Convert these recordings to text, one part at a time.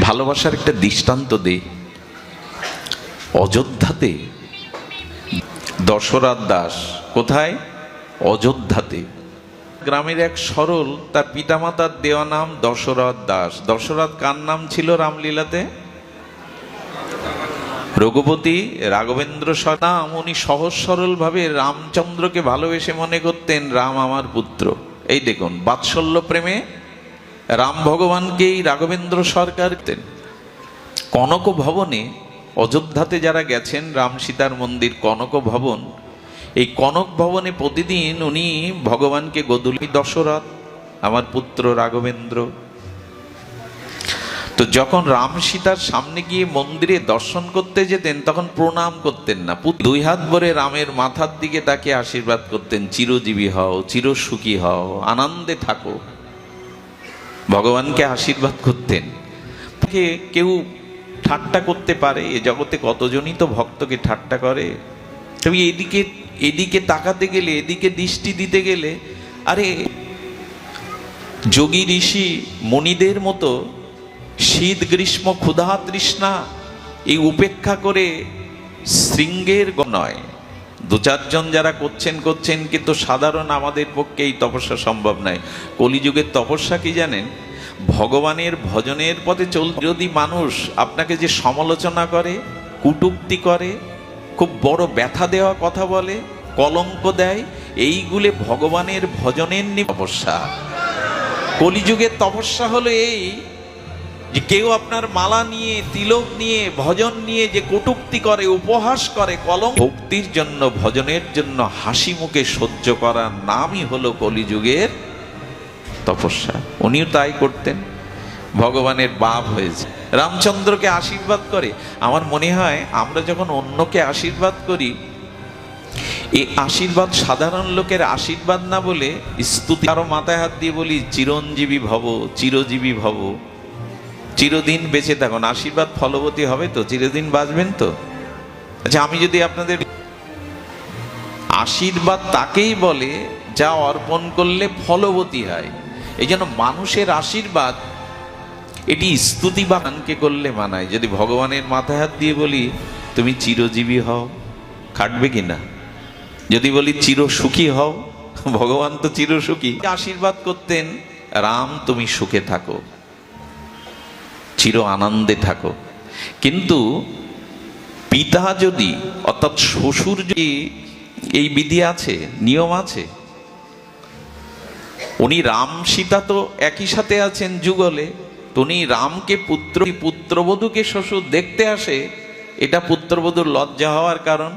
ভালোবাসার একটা দৃষ্টান্ত দেই। অযোধ্যাতে দশরথ দাস, কোথায়? অযোধ্যাতে। গ্রামের এক সরল, তার পিতামাতার দেওয়া নাম দশরথ দাস। দশরথ কার নাম ছিল রামলীলাতে? রঘুপতি রাঘবেন্দ্র নাম। উনি সহজ সরল ভাবে রামচন্দ্রকে ভালোবেসে মনে করতেন রাম আমার পুত্র। এই দেখুন, বাৎসল্য প্রেমে রাম ভগবানকেই রাঘবেন্দ্র সরকার। কনক ভবনে, অযোধ্যাতে যারা গেছেন, রাম সীতার মন্দির কনক ভবন, এই কনক ভবনে প্রতিদিন উনি ভগবানকে গোধূলি দশরথ আমার পুত্র রাঘবেন্দ্র। তো যখন রাম সীতার সামনে গিয়ে মন্দিরে দর্শন করতে যেতেন তখন প্রণাম করতেন না, দুই হাত ভরে রামের মাথার দিকে তাকে আশীর্বাদ করতেন, চিরজীবী হও, চিরসুখী হও, আনন্দে থাকো। ভগবানকে আশীর্বাদ করতেন। কেউ ঠাট্টা করতে পারে, এ জগতে কতজনই তো ভক্তকে ঠাট্টা করে। তবে এদিকে তাকাতে গেলে, এদিকে দৃষ্টি দিতে গেলে, আরে যোগী ঋষি মুনিদের মতো শীত গ্রীষ্ম ক্ষুধা তৃষ্ণা এই উপেক্ষা করে শৃঙ্গের নয়, দু চারজন যারা করছেন, কিন্তু সাধারণ আমাদের পক্ষে এই তপস্যা সম্ভব নয়। কলিযুগের তপস্যা কি জানেন? ভগবানের ভজনের পথে যদি মানুষ আপনাকে যে সমালোচনা করে, কটূক্তি করে, খুব বড় ব্যথা দেওয়া কথা বলে, কলঙ্ক দেয়, এইগুলো ভগবানের ভজনের তপস্যা। কলিযুগের তপস্যা হলো এই যে কেউ আপনার মালা নিয়ে, তিলক নিয়ে, ভজন নিয়ে যে কটূক্তি করে, উপহাস করে, কলঙ্ক, ভক্তির জন্য, ভজনের জন্য হাসি মুখে সহ্য করার নামই হলো কলিযুগের তপস্যা। উনিও তাই করতেন, ভগবানের বাপ হয়েছে। রামচন্দ্রকে আশীর্বাদ করে। আমার মনে হয় আমরা যখন অন্যকে আশীর্বাদ করি, এই আশীর্বাদ সাধারণ লোকের আশীর্বাদ না বলে স্তুতি, আরো মাথায় হাত দিয়ে বলি চিরঞ্জীবী ভব, চিরজীবী ভব, চিরদিন বেঁচে থাকুন। আশীর্বাদ ফলবতী হবে তো? চিরদিন বাঁচবেন তো? আচ্ছা, আমি যদি আপনাদের, আশীর্বাদ তাকেই বলে যা অর্পণ করলে ফলবতী হয়। এই জন্য মানুষের আশীর্বাদ এটি স্তুতি বা গানকে করলে মানায়। যদি ভগবানের মাথায় হাত দিয়ে বলি তুমি চিরজীবী হও, খাটবে কিনা? যদি বলি চির সুখী হও, ভগবান তো চির সুখী। আশীর্বাদ করতেন রাম তুমি সুখে থাকো, চির আনন্দে থাকো। কিন্তু পিতা যদি, অর্থাৎ শ্বশুর যদি, এই বিধি আছে, নিয়ম আছে, উনি রাম সীতা তো একই সাথে আছেন যুগলে, উনি রামকে পুত্রবধূকে শ্বশুর দেখতে আসে, এটা পুত্রবধূর লজ্জা হওয়ার কারণ।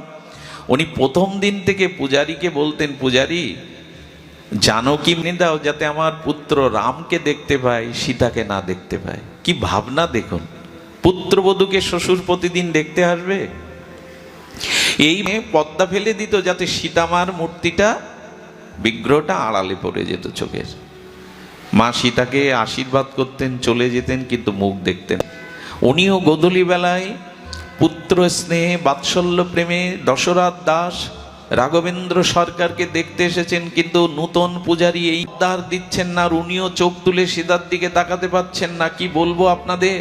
উনি প্রথম দিন থেকে পূজারীকে বলতেন, পূজারী জানকী দাও যাতে আমার পুত্র রামকে দেখতে পায়, সীতাকে না দেখতে পায়। কি ভাবনা দেখুন, পুত্রবধূকে শ্বশুর প্রতিদিন দেখতে আসবে। এই মেয়ে পর্দা ফেলে দিত যাতে সীতামার মূর্তিটা, বিগ্রহটা আড়ালে পড়ে যেত চোখের। মা সীতাকে আশীর্বাদ করতেন, চলে যেতেন, কিন্তু মুখ দেখতেন। উনিও গোধূলি বেলায় পুত্র স্নেহে, বাৎসল্য প্রেমে দশরথ দাস রাঘবেন্দ্র সরকারকে দেখতে এসেছেন, কিন্তু নূতন পূজারী এই দ্বার দিচ্ছেন না, আর উনিও চোখ তুলে সীতার দিকে তাকাতে পাচ্ছেন না। কি বলবো আপনাদের,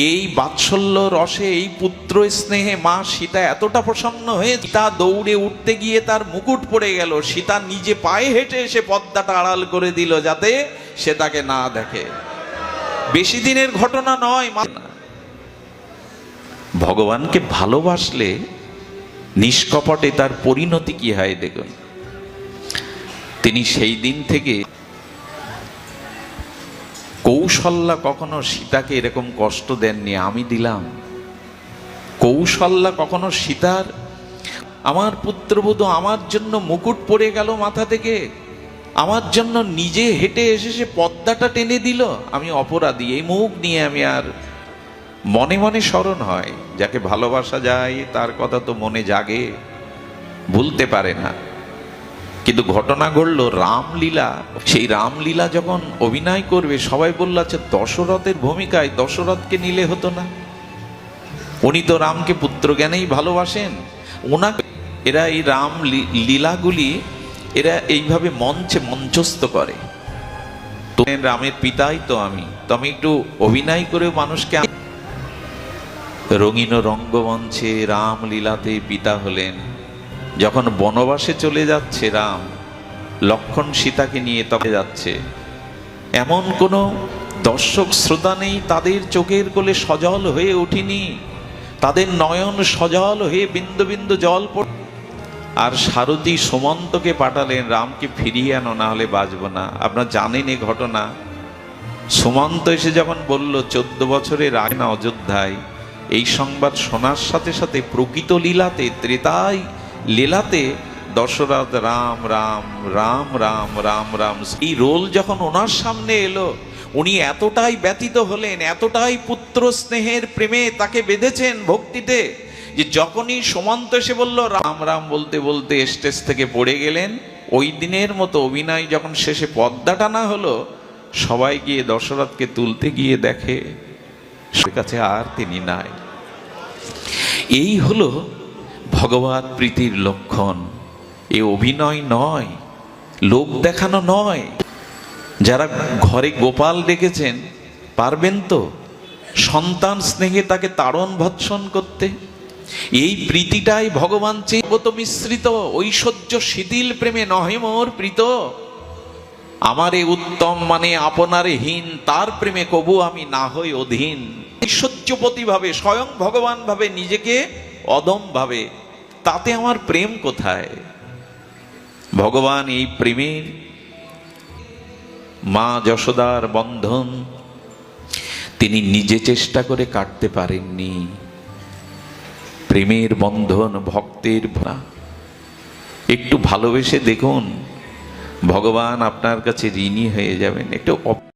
এই বাৎসল্য রসে, এই পুত্র স্নেহে মা সীতা এতটা প্রসন্ন হয়ে, সীতা দৌড়ে উঠতে গিয়ে তার মুকুট পড়ে গেল। সীতা নিজে পায়ে হেঁটে এসে পর্দাটা আড়াল করে দিল যাতে সে তাকে না দেখে। বেশি দিনের ঘটনা নয়। ভগবানকে ভালোবাসলে নিষ্কপটে তার পরিণতি কি হয় দেখুন। তিনি সেই দিন থেকে, কৌশল্যা কখনো সীতাকে এরকম কষ্ট দেননি, আমি দিলাম। কৌশল্যা কখনো সীতার, আমার পুত্রবধূ আমার জন্য মুকুট পড়ে গেল মাথা থেকে, আমার জন্য নিজে হেঁটে এসে সে পর্দাটা টেনে দিল, আমি অপরাধী, এই মুখ নিয়ে আমি আর, মনে মনে স্মরণ হয়। যাকে ভালোবাসা যায় তার কথা তো মনে জাগে, ভুলতে পারে না। কিন্তু ঘটনা ঘটলো রামলীলা। সেই রামলীলা যখন অভিনয় করবে, সবাই বলল আচ্ছা দশরথের ভূমিকায় দশরথকে নিলে হতো না? উনি তো রামকে পুত্র জ্ঞানেই ভালোবাসেন। ওনাকে এরা এই রাম লীলাগুলি এরা এইভাবে মঞ্চস্থ করে। তো রামের পিতাই তো আমি একটু অভিনয় করে মানুষকে রঙিন রঙ্গমঞ্চে রাম লীলাতে পিতা হলেন। যখন বনবাসে চলে যাচ্ছে রাম, লক্ষ্মণ সীতাকে নিয়ে তবে যাচ্ছে, এমন কোন দর্শক শ্রোতা নেই তাদের চোখের কোলে সজল হয়ে উঠিনি, তাদের নয়ন সজল হয়ে বিন্দু বিন্দু জল পড়। আর সারথী সুমন্তকে পাঠালেন, রামকে ফিরিয়ে আনো, না হলে বাঁচব না। আপনারা জানেন এই ঘটনা। সুমন্ত এসে যখন বলল 14 বছরের আগে না অযোধ্যায়, এই সংবাদ শোনার সাথে সাথে প্রকৃত লীলাতে, ত্রেতাই লীলাতে দশরথ রাম রাম রাম রাম রাম রাম এই রোল যখন ওনার সামনে এলো, উনি এতটাই ব্যতীত হলেন, এতটাই পুত্র স্নেহের প্রেমে তাকে বেঁধেছেন ভক্তিতে, যে যখনই সুমন্ত এসে বলল রাম রাম বলতে বলতে স্টেজ থেকে পড়ে গেলেন। ওই দিনের মতো অভিনয় যখন শেষে পর্দা টানা হলো, সবাই গিয়ে দশরথকে তুলতে গিয়ে দেখে সে কাছে আর তিনি নাই। এই হলো ভগবত প্রীতির লক্ষণ। এ অভিনয় নয়, লোক দেখানো নয়। যারা ঘরে গোপাল ডেকেছেন, পারবেন তো সন্তান স্নেহে তাকে তাড়ন ভৎসন করতে? এই প্রীতিটাই ভগবান চেবত মিশ্রিত ঐশ্বর্য শিথিল প্রেমে নহে মোর প্রীত। আমারে উত্তম মানে আপনারে হীন, তার প্রেমে কবু আমি না হই অধীন। ঐশ্বর্যপতি ভাবে, স্বয়ং ভগবান ভাবে নিজেকে অদম ভাবে, তাতে আমার প্রেম কোথায়? ভগবান এই প্রেমের মা যশোদার বন্ধন তিনি নিজে চেষ্টা করে কাটতে পারেননি। প্রেমের বন্ধন ভক্তের ভরা। একটু ভালোবেসে দেখুন, ভগবান আপনার কাছে ঋণী হয়ে যাবেন। একটু